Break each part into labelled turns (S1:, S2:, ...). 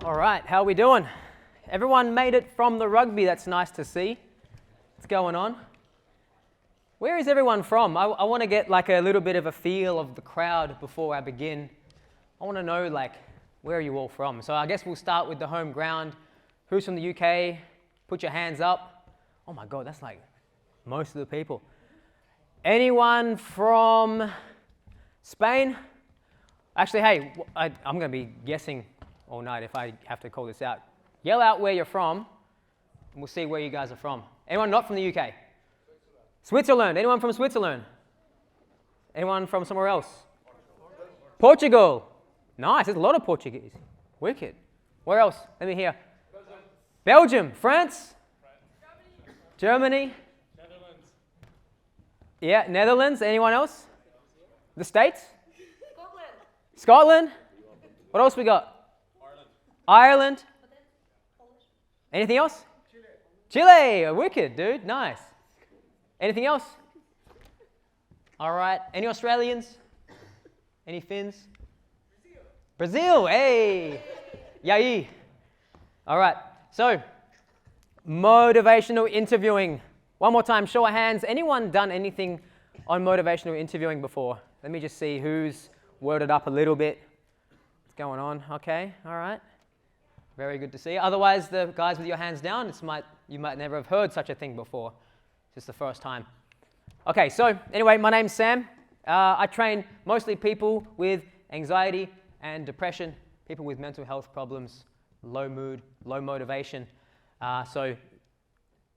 S1: All right, how are we doing? Everyone made it from the rugby. That's nice to see. What's going on? Where is everyone from? I want to get like a little bit of a feel of the crowd before I begin. I want to know like, where are you all from? So I guess we'll start with the home ground. Who's from the UK? Put your hands up. Oh my God, that's like most of the people. Anyone from Spain? Actually, hey, I'm going to be guessing all night if I have to call this out. Yell out where you're from, and we'll see where you guys are from. Anyone not from the UK? Switzerland. Anyone from Switzerland? Anyone from somewhere else? Portugal. Nice. There's a lot of Portuguese. Wicked. Where else? Let me hear. Belgium. France? Germany?
S2: Netherlands.
S1: Yeah, Netherlands. Anyone else? The States?
S3: Scotland.
S1: Scotland? What else we got? Ireland? Anything else? Chile. Wicked, dude. Nice. Anything else? All right. Any Australians? Any Finns? Brazil. Hey. Yay. All right. So, motivational interviewing. One more time, show of hands. Anyone done anything on motivational interviewing before? Let me just see who's worded up a little bit. What's going on? Okay. All right. Very good to see. Otherwise, the guys with your hands down, you might never have heard such a thing before. It's the first time. Okay, so anyway, my name's Sam. I train mostly people with anxiety and depression, people with mental health problems, low mood, low motivation. So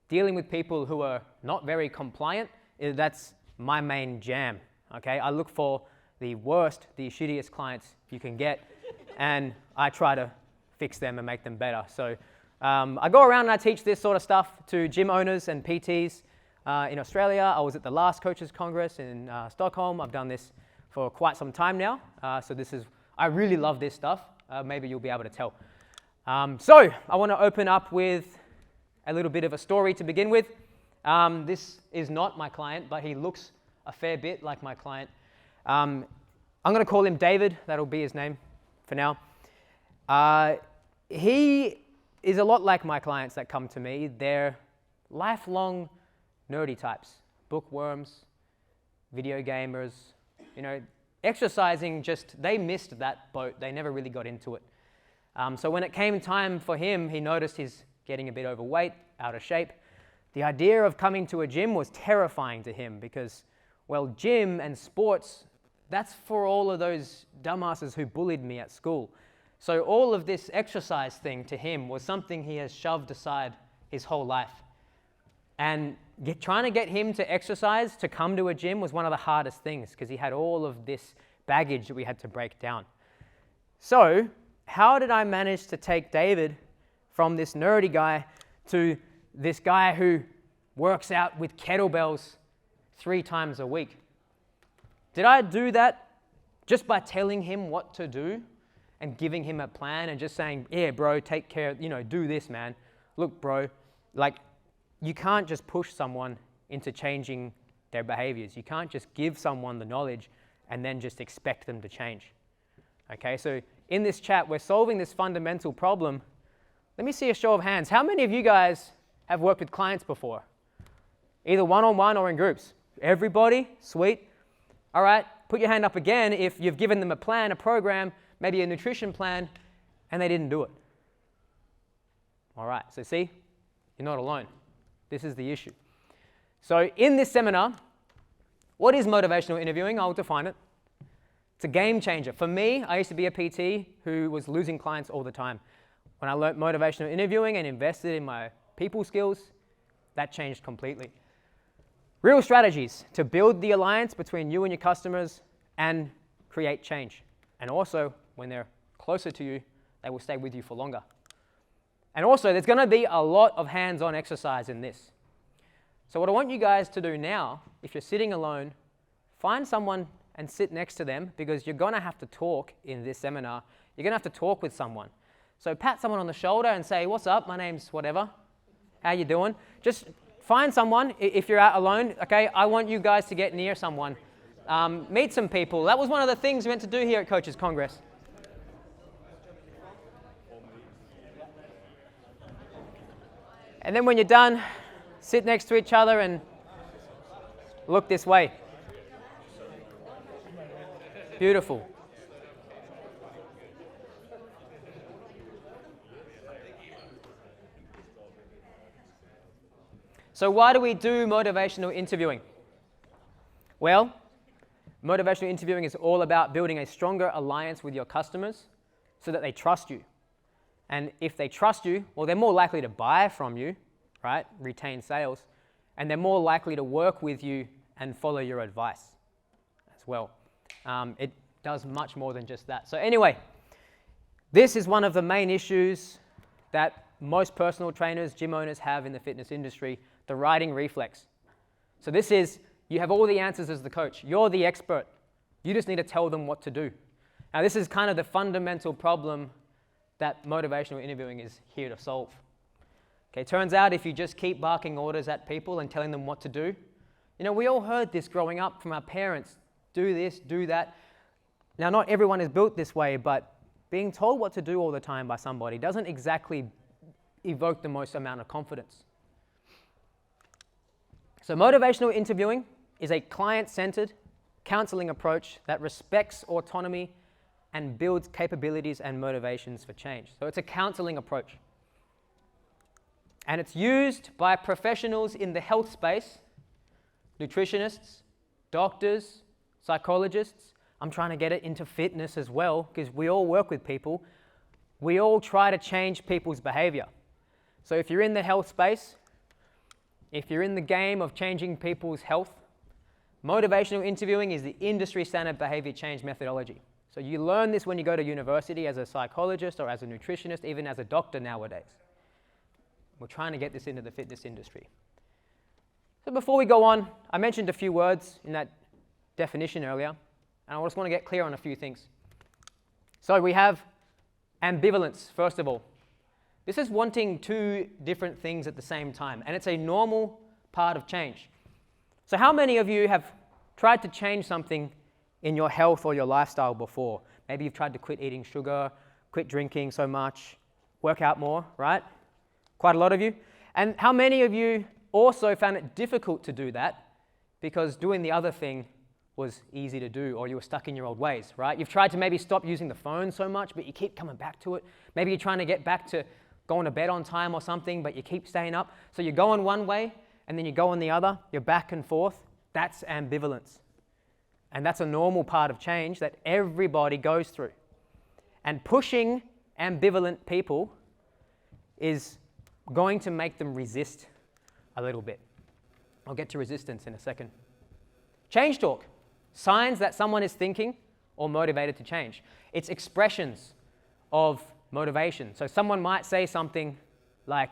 S1: dealing with people who are not very compliant, that's my main jam. Okay, I look for the worst, the shittiest clients you can get, and I try to fix them and make them better. So I go around and I teach this sort of stuff to gym owners and PTs in Australia. I was at the last Coaches Congress in Stockholm. I've done this for quite some time now. So I really love this stuff. Maybe you'll be able to tell. So I want to open up with a little bit of a story to begin with. This is not my client, but he looks a fair bit like my client. I'm going to call him David. That'll be his name for now. He is a lot like my clients that come to me. They're lifelong nerdy types, bookworms, video gamers, exercising they missed that boat. They never really got into it. So when it came time for him, he noticed he's getting a bit overweight, out of shape. The idea of coming to a gym was terrifying to him because, well, gym and sports, that's for all of those dumbasses who bullied me at school. So all of this exercise thing to him was something he has shoved aside his whole life. And trying to get him to exercise, to come to a gym, was one of the hardest things because he had all of this baggage that we had to break down. So how did I manage to take David from this nerdy guy to this guy who works out with kettlebells 3 times a week? Did I do that just by telling him what to do and giving him a plan and just saying, yeah, bro, take care, do this, man. Look, bro, you can't just push someone into changing their behaviors. You can't just give someone the knowledge and then just expect them to change. Okay, so in this chat, we're solving this fundamental problem. Let me see a show of hands. How many of you guys have worked with clients before? Either one-on-one or in groups? Everybody? Sweet. All right, put your hand up again if you've given them a plan, a program, maybe a nutrition plan, and they didn't do it. All right, so see, you're not alone. This is the issue. So in this seminar, what is motivational interviewing? I'll define it. It's a game changer. For me, I used to be a PT who was losing clients all the time. When I learned motivational interviewing and invested in my people skills, that changed completely. Real strategies to build the alliance between you and your customers and create change. And also, when they're closer to you, they will stay with you for longer. And also, there's going to be a lot of hands-on exercise in this. So what I want you guys to do now, if you're sitting alone, find someone and sit next to them because you're going to have to talk in this seminar. You're going to have to talk with someone. So pat someone on the shoulder and say, what's up? My name's whatever. How you doing? Just find someone if you're out alone. Okay, I want you guys to get near someone. Meet some people. That was one of the things we went to do here at Coaches Congress. And then when you're done, sit next to each other and look this way. Beautiful. So why do we do motivational interviewing? Well, motivational interviewing is all about building a stronger alliance with your customers so that they trust you. And if they trust you, well, they're more likely to buy from you, right? Retain sales. And they're more likely to work with you and follow your advice as well. It does much more than just that. So anyway, this is one of the main issues that most personal trainers, gym owners have in the fitness industry, the writing reflex. So this is, you have all the answers as the coach. You're the expert. You just need to tell them what to do. Now this is kind of the fundamental problem that motivational interviewing is here to solve. Okay, turns out if you just keep barking orders at people and telling them what to do, you know, we all heard this growing up from our parents. Do this, do that. Now, not everyone is built this way, but being told what to do all the time by somebody doesn't exactly evoke the most amount of confidence. So motivational interviewing is a client-centered counseling approach that respects autonomy and builds capabilities and motivations for change. So it's a counseling approach. And it's used by professionals in the health space, nutritionists, doctors, psychologists. I'm trying to get it into fitness as well because we all work with people. We all try to change people's behavior. So if you're in the health space, if you're in the game of changing people's health, motivational interviewing is the industry standard behavior change methodology. So you learn this when you go to university as a psychologist or as a nutritionist, even as a doctor nowadays. We're trying to get this into the fitness industry. So before we go on, I mentioned a few words in that definition earlier, and I just want to get clear on a few things. So we have ambivalence, first of all. This is wanting two different things at the same time, and it's a normal part of change. So how many of you have tried to change something in your health or your lifestyle before? Maybe you've tried to quit eating sugar, quit drinking so much, work out more, right? Quite a lot of you. And how many of you also found it difficult to do that because doing the other thing was easy to do, or you were stuck in your old ways, right? You've tried to maybe stop using the phone so much, but you keep coming back to it. Maybe you're trying to get back to going to bed on time or something, but you keep staying up. So you're going one way, and then you go on the other. You're back and forth. That's ambivalence. And that's a normal part of change that everybody goes through. And pushing ambivalent people is going to make them resist a little bit. I'll get to resistance in a second. Change talk. Signs that someone is thinking or motivated to change. It's expressions of motivation. So someone might say something like,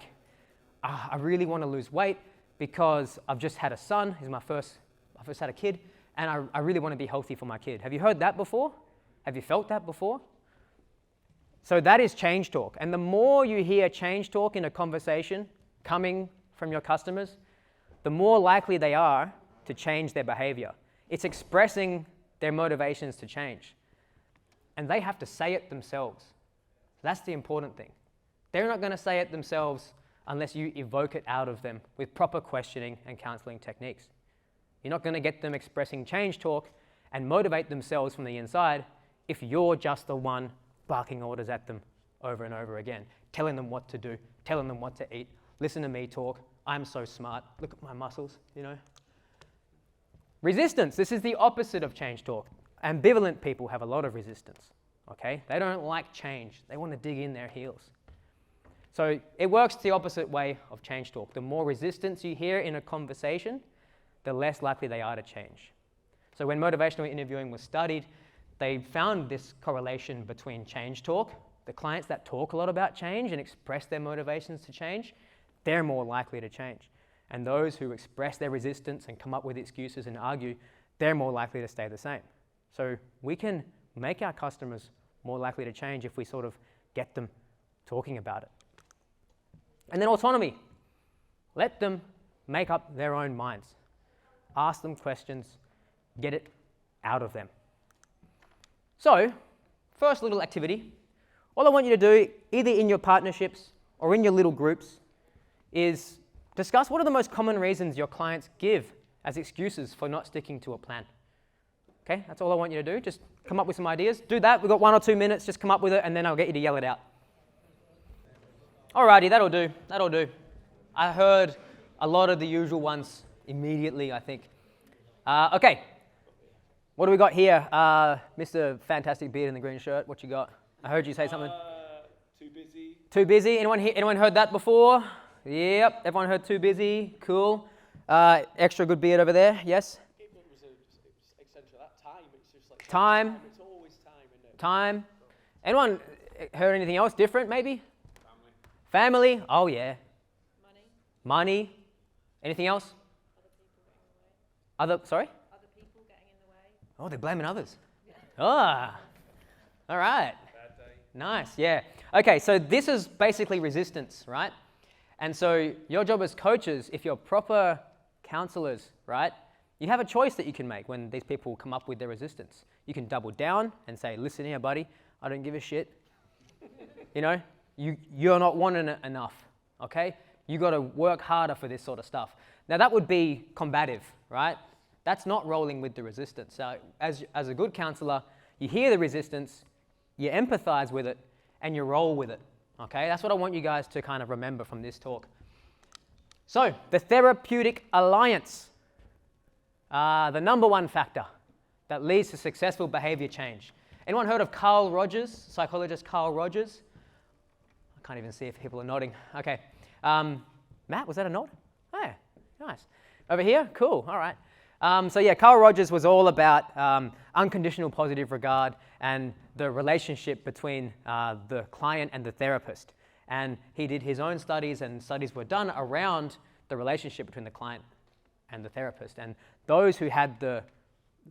S1: I really want to lose weight because I've just had a son. I've just had a kid, and I really want to be healthy for my kid. Have you heard that before? Have you felt that before? So that is change talk. And the more you hear change talk in a conversation coming from your customers, the more likely they are to change their behavior. It's expressing their motivations to change. And they have to say it themselves. That's the important thing. They're not going to say it themselves unless you evoke it out of them with proper questioning and counseling techniques. You're not going to get them expressing change talk and motivate themselves from the inside if you're just the one barking orders at them over and over again, telling them what to do, telling them what to eat. Listen to me talk. I'm so smart. Look at my muscles, you know. Resistance. This is the opposite of change talk. Ambivalent people have a lot of resistance, okay? They don't like change. They want to dig in their heels. So it works the opposite way of change talk. The more resistance you hear in a conversation, the less likely they are to change. So when motivational interviewing was studied, they found this correlation between change talk. The clients that talk a lot about change and express their motivations to change, they're more likely to change. And those who express their resistance and come up with excuses and argue, they're more likely to stay the same. So we can make our customers more likely to change if we sort of get them talking about it. And then autonomy. Let them make up their own minds. Ask them questions, get it out of them. So, first little activity. All I want you to do, either in your partnerships or in your little groups, is discuss what are the most common reasons your clients give as excuses for not sticking to a plan. Okay, that's all I want you to do. Just come up with some ideas. Do that. We've got 1 or 2 minutes. Just come up with it, and then I'll get you to yell it out. Alrighty, that'll do. That'll do. I heard a lot of the usual ones immediately, I think. Okay, what do we got here? Mr. Fantastic Beard in the green shirt, what you got? I heard you say something.
S2: Too busy.
S1: Too busy? Anyone heard that before? Yep, everyone heard too busy. Cool. Extra good beard over there, yes?
S2: It was extension of that time. It's just like
S1: time.
S2: It's always time, isn't it?
S1: Time. Anyone heard anything else different, maybe? Family. Oh, yeah. Money. Anything else? Other people getting in the way. Oh, they're blaming others. All right.
S2: Bad day.
S1: Nice, yeah. Okay, so this is basically resistance, right? And so your job as coaches, if you're proper counselors, right, you have a choice that you can make when these people come up with their resistance. You can double down and say, listen here, buddy, I don't give a shit. You know, you're not wanting it enough, okay? You got to work harder for this sort of stuff. Now that would be combative, right? That's not rolling with the resistance. So as a good counselor, you hear the resistance, you empathize with it, and you roll with it, okay? That's what I want you guys to kind of remember from this talk. So the therapeutic alliance, the number one factor that leads to successful behavior change. Anyone heard of Carl Rogers, psychologist Carl Rogers? I can't even see if people are nodding. Okay. Matt, was that a nod? Oh, nice. Over here? Cool. All right. So yeah, Carl Rogers was all about unconditional positive regard and the relationship between the client and the therapist. And he did his own studies, and studies were done around the relationship between the client and the therapist. And those who had the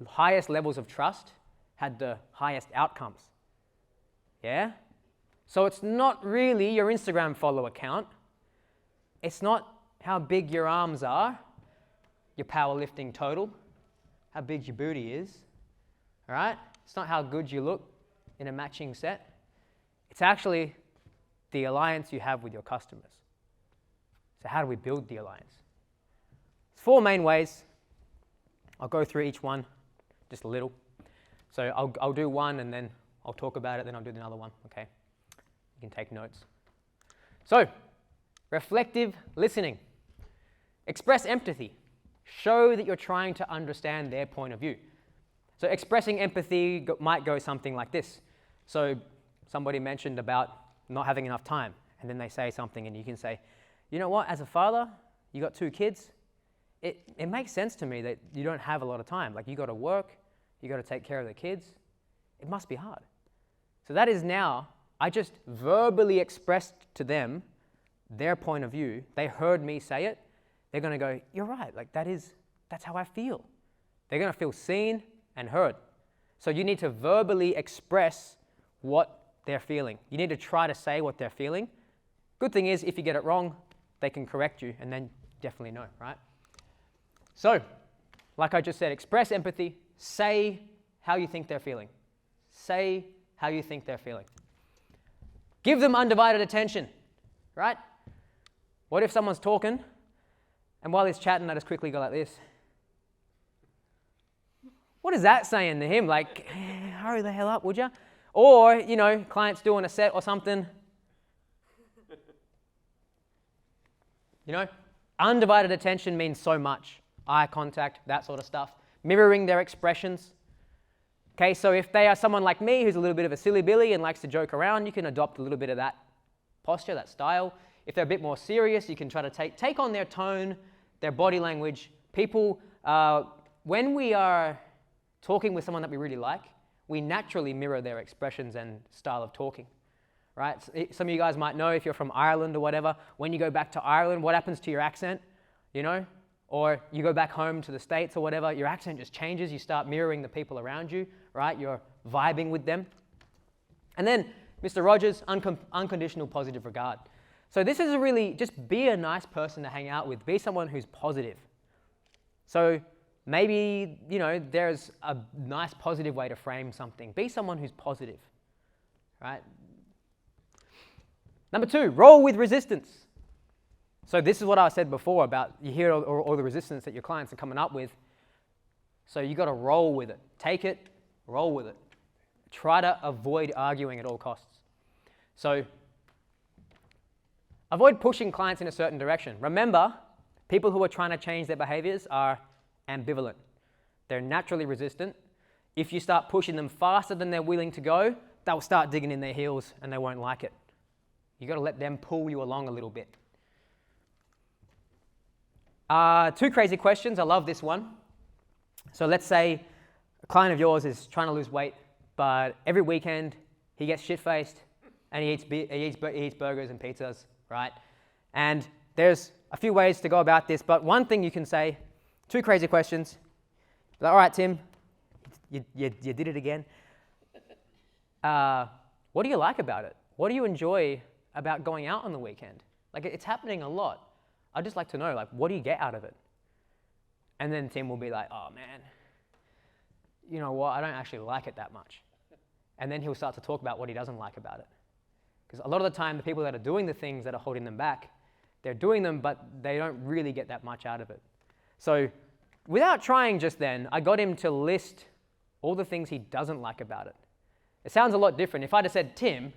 S1: highest levels of trust had the highest outcomes. Yeah? So it's not really your Instagram follower count. It's not how big your arms are, your powerlifting total, how big your booty is, all right? It's not how good you look in a matching set. It's actually the alliance you have with your customers. So how do we build the alliance? There's 4 main ways. I'll go through each one just a little. So I'll do one, and then I'll talk about it, then I'll do another one, okay? You can take notes. So, reflective listening. Express empathy. Show that you're trying to understand their point of view. So expressing empathy might go something like this. So somebody mentioned about not having enough time, and then they say something, and you can say, you know what, as a father, you got 2 kids, it makes sense to me that you don't have a lot of time. Like, you got to work, you got to take care of the kids. It must be hard. So that is now, I just verbally expressed to them their point of view. They heard me say it. They're going to go, you're right, like that's how I feel. They're going to feel seen and heard. So you need to verbally express what they're feeling. You need to try to say what they're feeling. Good thing is, if you get it wrong, they can correct you, and then definitely know, right? So, like I just said, express empathy. Say how you think they're feeling. Say how you think they're feeling. Give them undivided attention, right? What if someone's talking, and while he's chatting, I just quickly go like this? What is that saying to him? Like, hurry the hell up, would you? Or, you know, client's doing a set or something. You know, undivided attention means so much. Eye contact, that sort of stuff. Mirroring their expressions. Okay, so if they are someone like me who's a little bit of a silly billy and likes to joke around, you can adopt a little bit of that posture, that style. If they're a bit more serious, you can try to take on their tone, their body language. People, when we are talking with someone that we really like, we naturally mirror their expressions and style of talking, right? Some of you guys might know, if you're from Ireland or whatever, when you go back to Ireland, what happens to your accent, you know? Or you go back home to the States or whatever, your accent just changes. You start mirroring the people around you, right? You're vibing with them. And then, Mr. Rogers, unconditional positive regard. So this is just be a nice person to hang out with. Be someone who's positive. So maybe, you know, there's a nice positive way to frame something. Be someone who's positive, right? Number 2, roll with resistance. So this is what I said before about you hear all the resistance that your clients are coming up with. So you got to roll with it. Take it, roll with it. Try to avoid arguing at all costs. So avoid pushing clients in a certain direction. Remember, people who are trying to change their behaviors are ambivalent. They're naturally resistant. If you start pushing them faster than they're willing to go, they'll start digging in their heels and they won't like it. You got to let them pull you along a little bit. 2 crazy questions. I love this one. So let's say a client of yours is trying to lose weight, but every weekend he gets shit-faced and he eats burgers and pizzas, right? And there's a few ways to go about this, but one thing you can say, 2 crazy questions. Like, all right, Tim, you did it again. What do you like about it? What do you enjoy about going out on the weekend? Like, it's happening a lot. I'd just like to know, like, what do you get out of it? And then Tim will be like, oh man, you know what, I don't actually like it that much. And then he'll start to talk about what he doesn't like about it. Because a lot of the time, the people that are doing the things that are holding them back, they're doing them, but they don't really get that much out of it. So without trying just then, I got him to list all the things he doesn't like about it. It sounds a lot different. If I'd have said, Tim,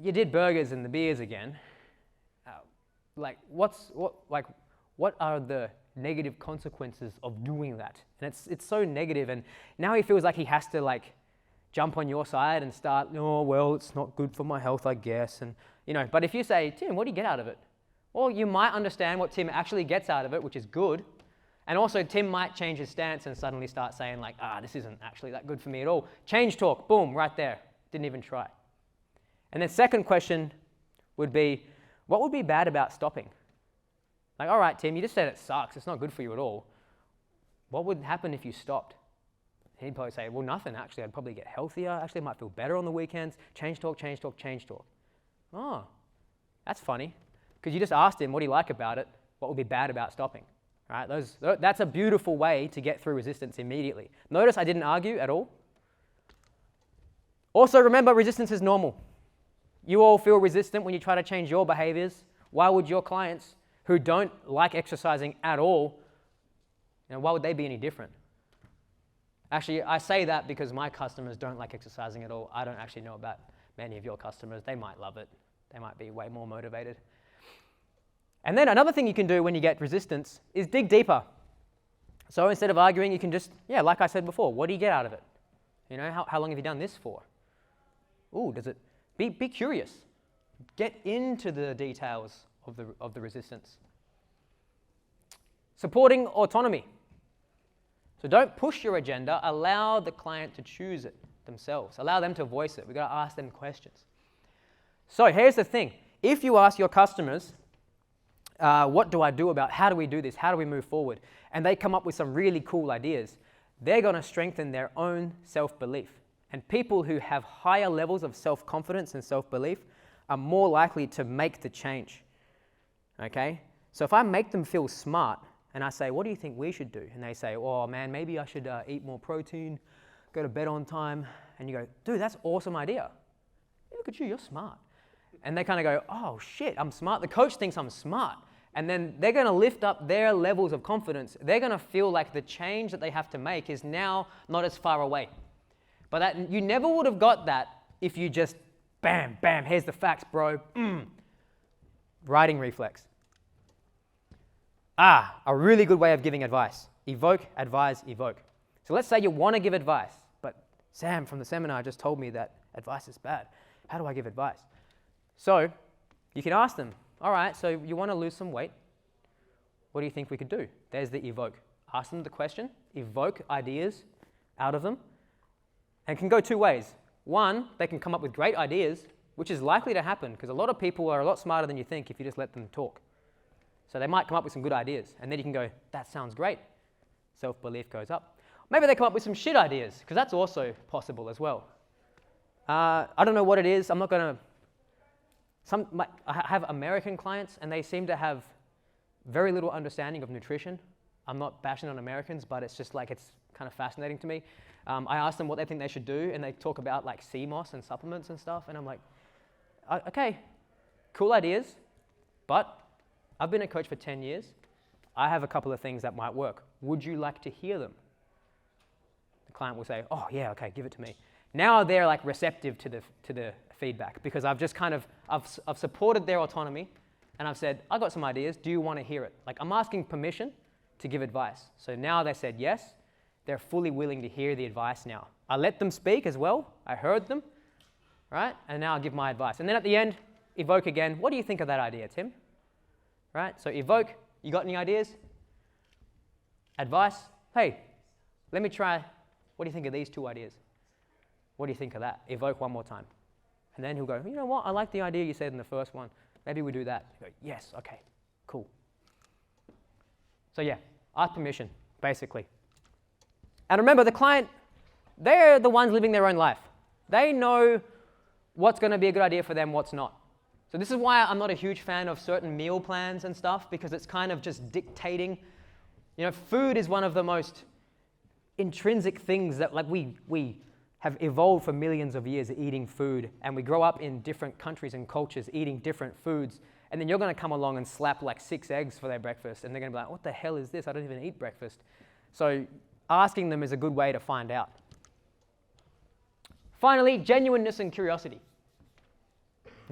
S1: you did burgers and the beers again, what are the negative consequences of doing that? And it's so negative, and now he feels like he has to like jump on your side and start, oh well, it's not good for my health, I guess. And but if you say, Tim, what do you get out of it? Well, you might understand what Tim actually gets out of it, which is good. And also Tim might change his stance and suddenly start saying like, this isn't actually that good for me at all. Change talk, boom, right there. Didn't even try. And then second question would be, what would be bad about stopping? Like, all right, Tim, you just said it sucks. It's not good for you at all. What would happen if you stopped? He'd probably say, well, nothing, actually. I'd probably get healthier. Actually, I might feel better on the weekends. Change talk, change talk, change talk. Oh, that's funny. Because you just asked him, what do you like about it? What would be bad about stopping? Right? That's a beautiful way to get through resistance immediately. Notice I didn't argue at all. Also, remember, resistance is normal. You all feel resistant when you try to change your behaviors. Why would your clients who don't like exercising at all, why would they be any different? Actually, I say that because my customers don't like exercising at all. I don't actually know about many of your customers. They might love it. They might be way more motivated. And then another thing you can do when you get resistance is dig deeper. So instead of arguing, you can just, like I said before, what do you get out of it? How long have you done this for? Ooh, does it? Be curious. Get into the details of the resistance. Supporting autonomy. So don't push your agenda. Allow the client to choose it themselves. Allow them to voice it. We've got to ask them questions. So here's the thing. If you ask your customers, what do I do about, how do we do this? How do we move forward? And they come up with some really cool ideas. They're going to strengthen their own self-belief. And people who have higher levels of self-confidence and self-belief are more likely to make the change. Okay? So if I make them feel smart and I say, what do you think we should do? And they say, oh man, maybe I should eat more protein, go to bed on time. And you go, dude, that's an awesome idea. Look at you, you're smart. And they kind of go, oh shit, I'm smart. The coach thinks I'm smart. And then they're going to lift up their levels of confidence. They're going to feel like the change that they have to make is now not as far away. But that, you never would have got that if you just, bam, bam, here's the facts, bro. Writing reflex. A really good way of giving advice. Evoke, advise, evoke. So let's say you want to give advice, but Sam from the seminar just told me that advice is bad. How do I give advice? So you can ask them, all right, so you want to lose some weight. What do you think we could do? There's the evoke. Ask them the question, evoke ideas out of them. And it can go 2 ways. One, they can come up with great ideas, which is likely to happen because a lot of people are a lot smarter than you think if you just let them talk. So they might come up with some good ideas, and then you can go, that sounds great. Self-belief goes up. Maybe they come up with some shit ideas, because that's also possible as well. I don't know what it is. I'm not going to... I have American clients, and they seem to have very little understanding of nutrition. I'm not bashing on Americans, but it's just like, it's kind of fascinating to me. I ask them what they think they should do, and they talk about like CMOS and supplements and stuff, and I'm like, okay, cool ideas, but I've been a coach for 10 years. I have a couple of things that might work. Would you like to hear them? The client will say, oh yeah, okay, give it to me. Now they're like receptive to the feedback because I've just kind of, I've supported their autonomy and I've said, I got some ideas, do you want to hear it? Like I'm asking permission to give advice. So now they said yes, they're fully willing to hear the advice now. I let them speak as well, I heard them, right? And now I'll give my advice. And then at the end, Evoke again, what do you think of that idea, Tim? Right, so Evoke, you got any ideas? Advice, hey, let me try, what do you think of these two ideas? What do you think of that? Evoke one more time. And then he'll go, you know what, I like the idea you said in the first one. Maybe we do that. You go, yes, okay, cool. So yeah, ask permission, basically. And remember, the client, they're the ones living their own life. They know what's going to be a good idea for them, what's not. So this is why I'm not a huge fan of certain meal plans and stuff, because it's kind of just dictating. You know, food is one of the most intrinsic things that like we have evolved for millions of years eating food, and we grow up in different countries and cultures eating different foods, and then you're going to come along and slap like 6 eggs for their breakfast, and they're going to be like, what the hell is this? I don't even eat breakfast. So asking them is a good way to find out. Finally, genuineness and curiosity.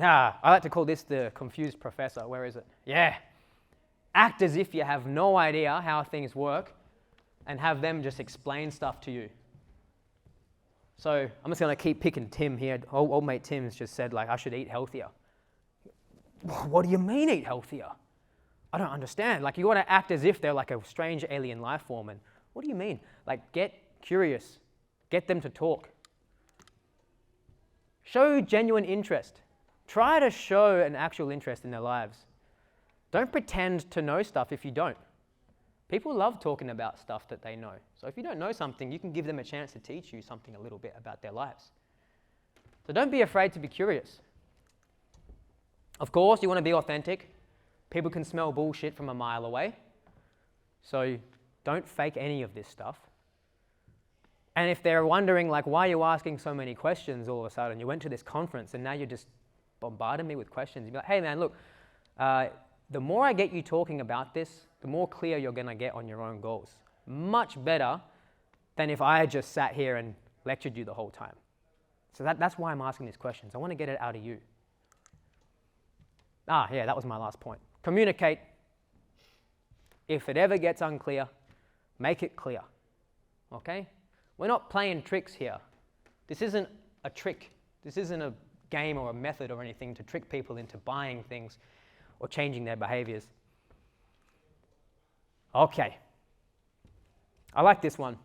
S1: I like to call this the confused professor. Where is it? Yeah. Act as if you have no idea how things work and have them just explain stuff to you. So I'm just going to keep picking Tim here. Old mate Tim's just said, like, I should eat healthier. What do you mean eat healthier? I don't understand. Like, you want to act as if they're like a strange alien life form. And what do you mean? Like, get curious. Get them to talk. Show genuine interest. Try to show an actual interest in their lives. Don't pretend to know stuff if you don't. People love talking about stuff that they know. So if you don't know something, you can give them a chance to teach you something a little bit about their lives. So don't be afraid to be curious. Of course, you want to be authentic. People can smell bullshit from a mile away. So don't fake any of this stuff. And if they're wondering, like, why are you asking so many questions all of a sudden? You went to this conference and now you're just bombarding me with questions. You'd be like, hey man, look, the more I get you talking about this, the more clear you're going to get on your own goals. Much better than if I just sat here and lectured you the whole time. So that's why I'm asking these questions. I want to get it out of you. Yeah, that was my last point. Communicate. If it ever gets unclear, make it clear. Okay? We're not playing tricks here. This isn't a trick. This isn't a game or a method or anything to trick people into buying things or changing their behaviors. Okay. I like this one.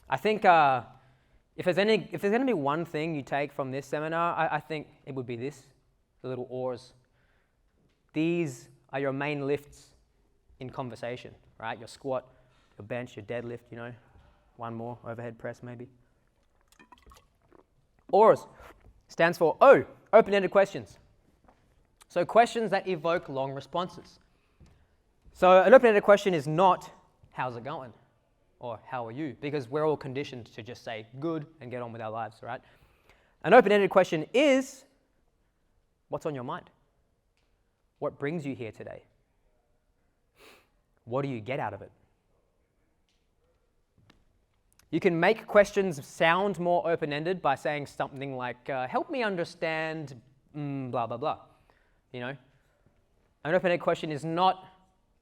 S1: I think if there's going to be one thing you take from this seminar, I think it would be this, the little OARS. These are your main lifts in conversation, right? Your squat, your bench, your deadlift, you know, one more, overhead press maybe. OARS stands for O, open-ended questions. So questions that evoke long responses. So an open-ended question is not, how's it going? Or how are you? Because we're all conditioned to just say good and get on with our lives, right? An open-ended question is, what's on your mind? What brings you here today? What do you get out of it? You can make questions sound more open-ended by saying something like, help me understand blah, blah, blah. You know, an open-ended question is not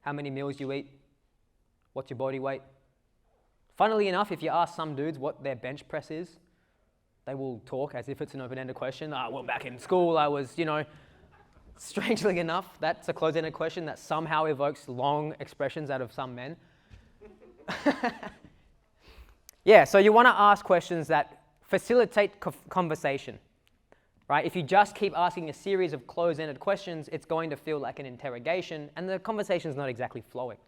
S1: how many meals you eat, what's your body weight. Funnily enough, if you ask some dudes what their bench press is, they will talk as if it's an open-ended question. Well, back in school, I was, you know, strangely enough, that's a closed-ended question that somehow evokes long expressions out of some men. Yeah, so you want to ask questions that facilitate conversation, right? If you just keep asking a series of closed-ended questions, it's going to feel like an interrogation, and the conversation's not exactly flowing.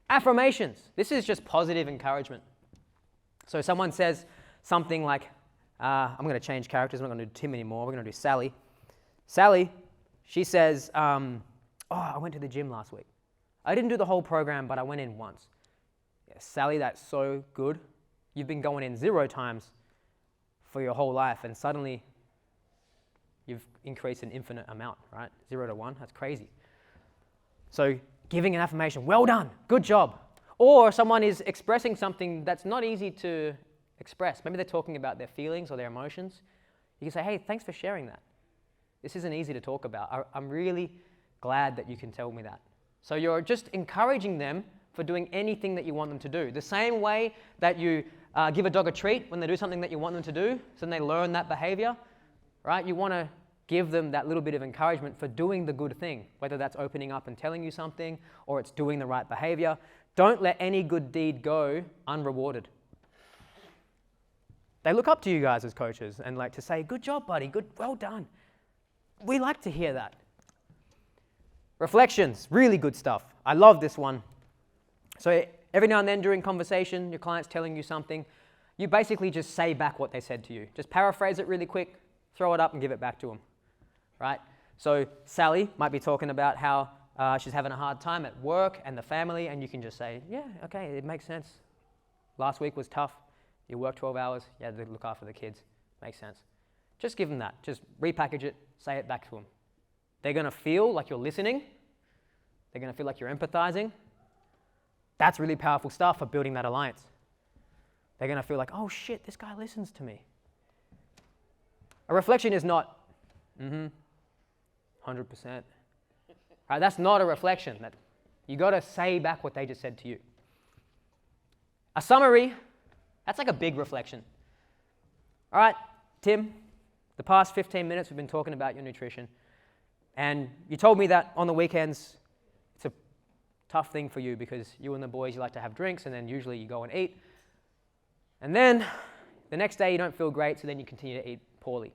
S1: Affirmations. This is just positive encouragement. So someone says something like, I'm going to change characters, I'm not going to do Tim anymore, we're going to do Sally. Sally, she says, I went to the gym last week. I didn't do the whole program, but I went in once. Yeah, Sally, that's so good. You've been going in 0 times for your whole life, and suddenly you've increased an infinite amount, right? 0 to 1, that's crazy. So giving an affirmation, well done, good job. Or someone is expressing something that's not easy to express. Maybe they're talking about their feelings or their emotions. You can say, hey, thanks for sharing that. This isn't easy to talk about. I'm really glad that you can tell me that. So you're just encouraging them for doing anything that you want them to do. The same way that you give a dog a treat when they do something that you want them to do, so then they learn that behavior, right? You want to give them that little bit of encouragement for doing the good thing, whether that's opening up and telling you something or it's doing the right behavior. Don't let any good deed go unrewarded. They look up to you guys as coaches and like to say, good job, buddy, good, well done. We like to hear that. Reflections, really good stuff. I love this one. So every now and then during conversation, your client's telling you something, you basically just say back what they said to you. Just paraphrase it really quick, throw it up and give it back to them, right? So Sally might be talking about how she's having a hard time at work and the family, and you can just say, yeah, okay, it makes sense. Last week was tough. You worked 12 hours, you had to look after the kids. Makes sense. Just give them that. Just repackage it, say it back to them. They're going to feel like you're listening. They're going to feel like you're empathizing. That's really powerful stuff for building that alliance. They're going to feel like, oh shit, this guy listens to me. A reflection is not, 100%. Right, that's not a reflection. You got to say back what they just said to you. A summary, that's like a big reflection. All right, Tim, the past 15 minutes we've been talking about your nutrition. And you told me that on the weekends, it's a tough thing for you because you and the boys, you like to have drinks and then usually you go and eat. And then the next day you don't feel great, so then you continue to eat poorly.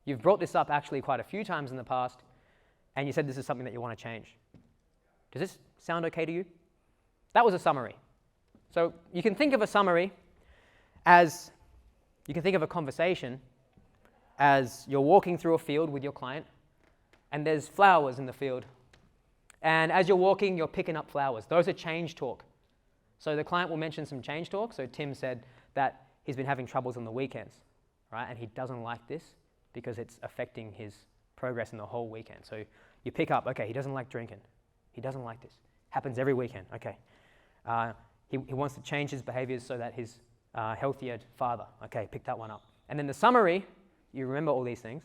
S1: You've brought this up actually quite a few times in the past, and you said this is something that you want to change. Does this sound okay to you? That was a summary. So you can think of a summary as, you can think of a conversation as you're walking through a field with your client, and there's flowers in the field. And as you're walking, you're picking up flowers. Those are change talk. So the client will mention some change talk. So Tim said that he's been having troubles on the weekends, right? And he doesn't like this because it's affecting his progress in the whole weekend. So you pick up, okay, he doesn't like drinking. He doesn't like this. Happens every weekend, okay. He wants to change his behaviors so that he's healthier father. Okay, pick that one up. And then the summary, you remember all these things,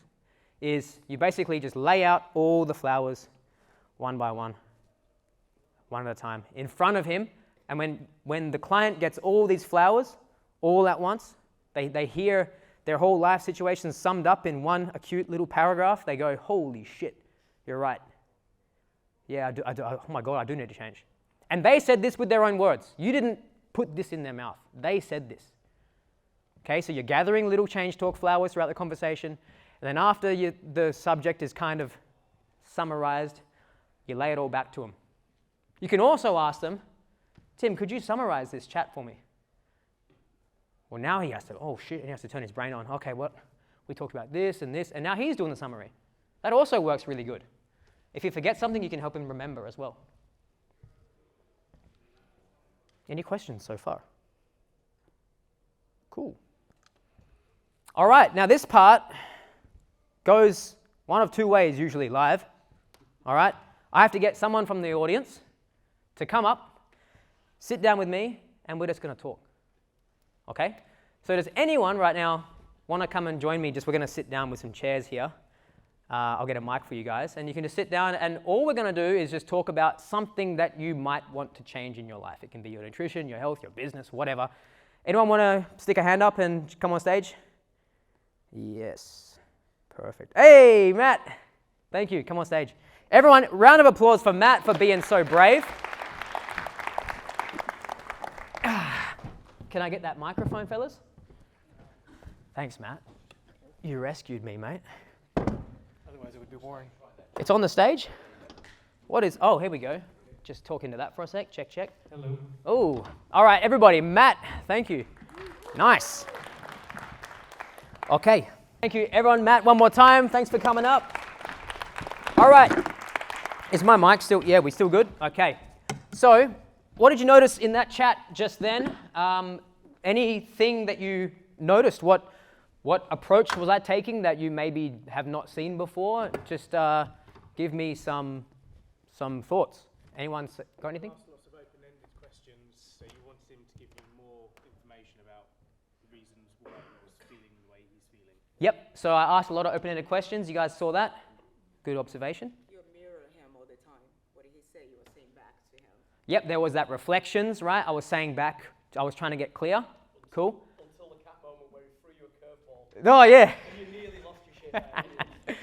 S1: is you basically just lay out all the flowers one by one at a time, in front of him. And when the client gets all these flowers all at once, they hear their whole life situation summed up in one acute little paragraph, they go, holy shit, you're right. Yeah, I do, oh my God, I do need to change. And they said this with their own words. You didn't put this in their mouth. They said this. Okay, so you're gathering little change talk flowers throughout the conversation, and then after the subject is kind of summarized, you lay it all back to them. You can also ask them, Tim, could you summarize this chat for me? Well, now he has to, oh shit, he has to turn his brain on. Okay, what? We talked about this, and now he's doing the summary. That also works really good. If you forget something, you can help him remember as well. Any questions so far? Cool. All right, now this part goes one of two ways usually live. All right, I have to get someone from the audience to come up, sit down with me, and we're just going to talk. Okay? So does anyone right now want to come and join me? We're going to sit down with some chairs here. I'll get a mic for you guys, and you can just sit down, and all we're going to do is just talk about something that you might want to change in your life. It can be your nutrition, your health, your business, whatever. Anyone want to stick a hand up and come on stage? Yes. Perfect. Hey, Matt. Thank you. Come on stage. Everyone, round of applause for Matt for being so brave. Can I get that microphone, fellas? Thanks, Matt. You rescued me, mate.
S2: Otherwise it would be boring.
S1: It's on the stage? What is, oh, here we go. Just talk into that for a sec. Check, check.
S2: Hello.
S1: Oh, all right, everybody. Matt, thank you. Nice. Okay. Thank you, everyone. Matt, one more time. Thanks for coming up. All right. Is my mic still, yeah, we still good? Okay. So, what did you notice in that chat just then? Anything that you noticed? What What approach was I taking that you maybe have not seen before? Just give me some thoughts. Anyone got anything?
S2: Asked lots of open-ended questions, so you wanted him to give you more information about the reasons why he was feeling the way he's feeling.
S1: Yep, so I asked a lot of open-ended questions. You guys saw that? Good observation.
S3: You mirror him all the time. What did he say? You were saying back to him.
S1: Yep, there was that reflections, right? I was saying back, I was trying to get clear. Cool.
S2: Until the cat moment where he threw you a curveball.
S1: Oh, yeah.
S2: And you nearly lost your shit there.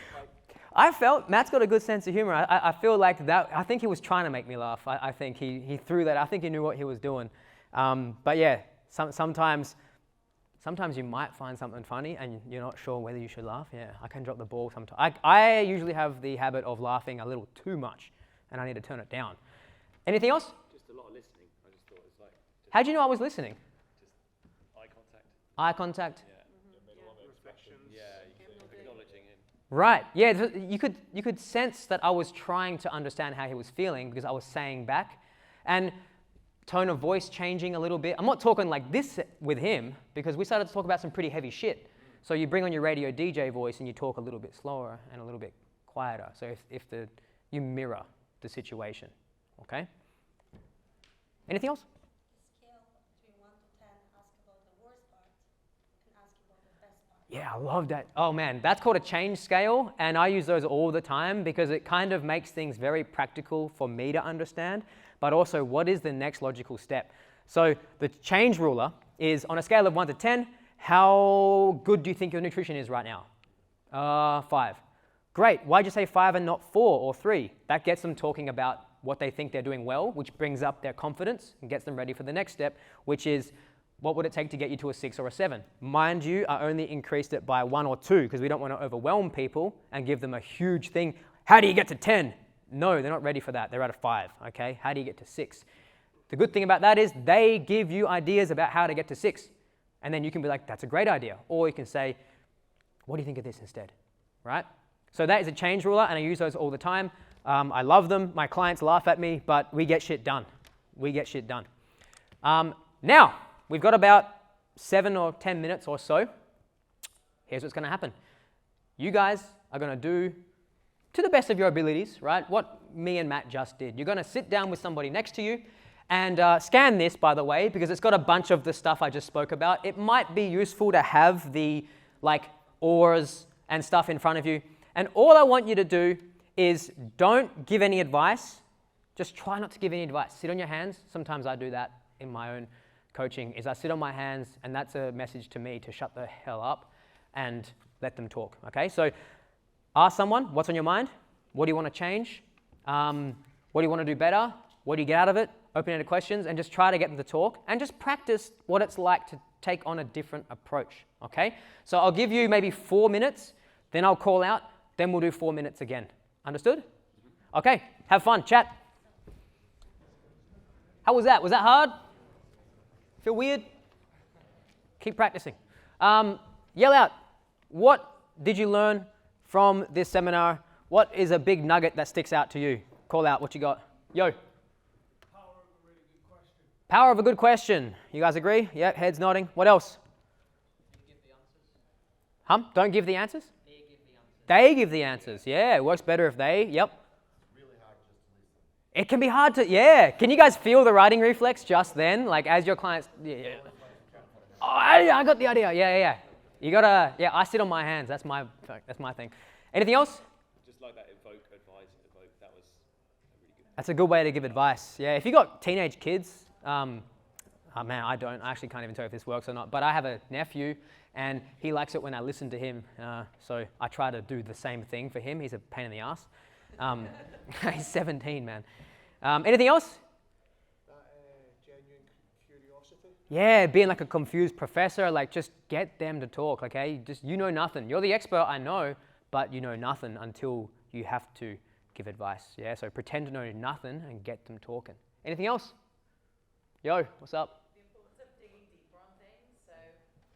S1: I felt Matt's got a good sense of humor. I feel like that. I think he was trying to make me laugh. I think he threw that. I think he knew what he was doing. But yeah, sometimes you might find something funny and you're not sure whether you should laugh. Yeah, I can drop the ball sometimes. I usually have the habit of laughing a little too much, and I need to turn it down. Anything else?
S4: Just a lot of listening. I just thought it was like
S1: How'd you know I was listening?
S4: just eye contact.
S1: Eye contact.
S4: Yeah.
S2: Reflections.
S4: Yeah, acknowledging him.
S1: Right. Yeah. You could sense that I was trying to understand how he was feeling because I was saying back, and tone of voice changing a little bit. I'm not talking like this with him because we started to talk about some pretty heavy shit. So you bring on your radio DJ voice and you talk a little bit slower and a little bit quieter. So you mirror the situation. Okay. Anything else?
S5: Scale between 1 to 10, ask about the worst part, and ask about the best part.
S1: Yeah, I love that. Oh man, that's called a change scale, and I use those all the time because it kind of makes things very practical for me to understand, but also what is the next logical step. So the change ruler is on a scale of 1 to 10, how good do you think your nutrition is right now? 5. Great, why'd you say 5 and not 4 or 3? That gets them talking about what they think they're doing well, which brings up their confidence and gets them ready for the next step, which is what would it take to get you to a 6 or a 7? Mind you, I only increased it by 1 or 2 because we don't want to overwhelm people and give them a huge thing. How do you get to 10? No, they're not ready for that. They're at a 5, okay? How do you get to 6? The good thing about that is they give you ideas about how to get to 6. And then you can be like, that's a great idea. Or you can say, what do you think of this instead, right? So that is a change ruler, and I use those all the time. I love them. My clients laugh at me, but we get shit done. We get shit done. Now, we've got about 7 or 10 minutes or so. Here's what's going to happen. You guys are going to do, to the best of your abilities, right, what me and Matt just did. You're going to sit down with somebody next to you and scan this, by the way, because it's got a bunch of the stuff I just spoke about. It might be useful to have the, OARS and stuff in front of you. And all I want you to do is don't give any advice. Just try not to give any advice. Sit on your hands. Sometimes I do that in my own coaching, is I sit on my hands, and that's a message to me to shut the hell up and let them talk, okay? So ask someone, what's on your mind? What do you want to change? What do you want to do better? What do you get out of it? Open-ended questions, and just try to get them to talk, and just practice what it's like to take on a different approach, okay? So I'll give you maybe 4 minutes, then I'll call out, then we'll do 4 minutes again. Understood? Okay, have fun, chat. How was that? Was that hard? Feel weird? Keep practicing. Yell out, what did you learn from this seminar? What is a big nugget that sticks out to you? Call out what you got. Yo.
S2: Power of a really good question.
S1: Power of a good question. You guys agree? Yeah, heads nodding. What else?
S6: Give the answers.
S1: Don't give the answers?
S6: They give the answers.
S1: They give the answers. Yeah, it works better if they, yep. It can be hard to, yeah. Can you guys feel the writing reflex just then? Like as your clients, yeah. Oh, I got the idea. Yeah. You gotta, yeah, I sit on my hands. That's my thing. Anything else?
S4: Just like that Evoke advice, that was really good.
S1: That's a good way to give advice. Yeah, if you got teenage kids, oh man, I don't. I actually can't even tell if this works or not. But I have a nephew, and he likes it when I listen to him. So I try to do the same thing for him. He's a pain in the ass. He's 17, man. Anything else?
S2: Genuine curiosity.
S1: Yeah, being like a confused professor, like just get them to talk, okay? Just, you know nothing. You're the expert, I know, but you know nothing until you have to give advice, yeah? So pretend to know nothing and get them talking. Anything else? Yo, what's up?
S7: The importance of digging deeper on things, so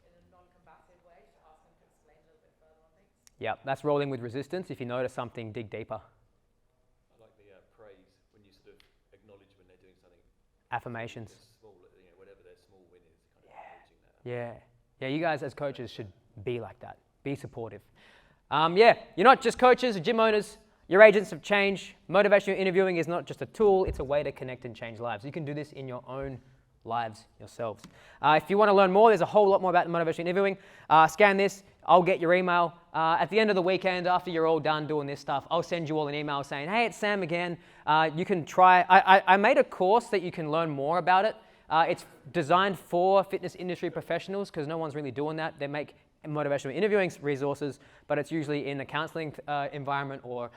S7: in a non-combative way, to ask them to explain a little bit further on things.
S1: Yeah, that's rolling with resistance. If you notice something, dig deeper.
S4: I like the praise when you sort of acknowledge when they're doing something.
S1: Affirmations.
S4: Small, whatever their small win is, kind of acknowledging that.
S1: Yeah, you guys as coaches should be like that. Be supportive. Yeah, you're not just coaches or gym owners. You're agents of change. Motivational interviewing is not just a tool, it's a way to connect and change lives. You can do this in your own lives yourselves. If you want to learn more, there's a whole lot more about motivational interviewing. Scan this. I'll get your email. At the end of the weekend, after you're all done doing this stuff, I'll send you all an email saying, hey, it's Sam again. You can try. I made a course that you can learn more about it. It's designed for fitness industry professionals because no one's really doing that. They make motivational interviewing resources, but it's usually in the counseling environment or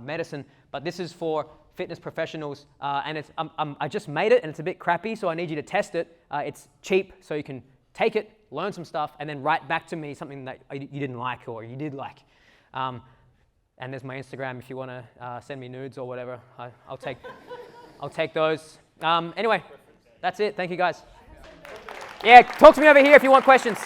S1: medicine. But this is for fitness professionals, and it's, I just made it, and it's a bit crappy, so I need you to test it. It's cheap, so you can take it, learn some stuff, and then write back to me something that you didn't like or you did like. And there's my Instagram if you want to send me nudes or whatever. I'll take those. Anyway, that's it. Thank you, guys. Yeah, talk to me over here if you want questions.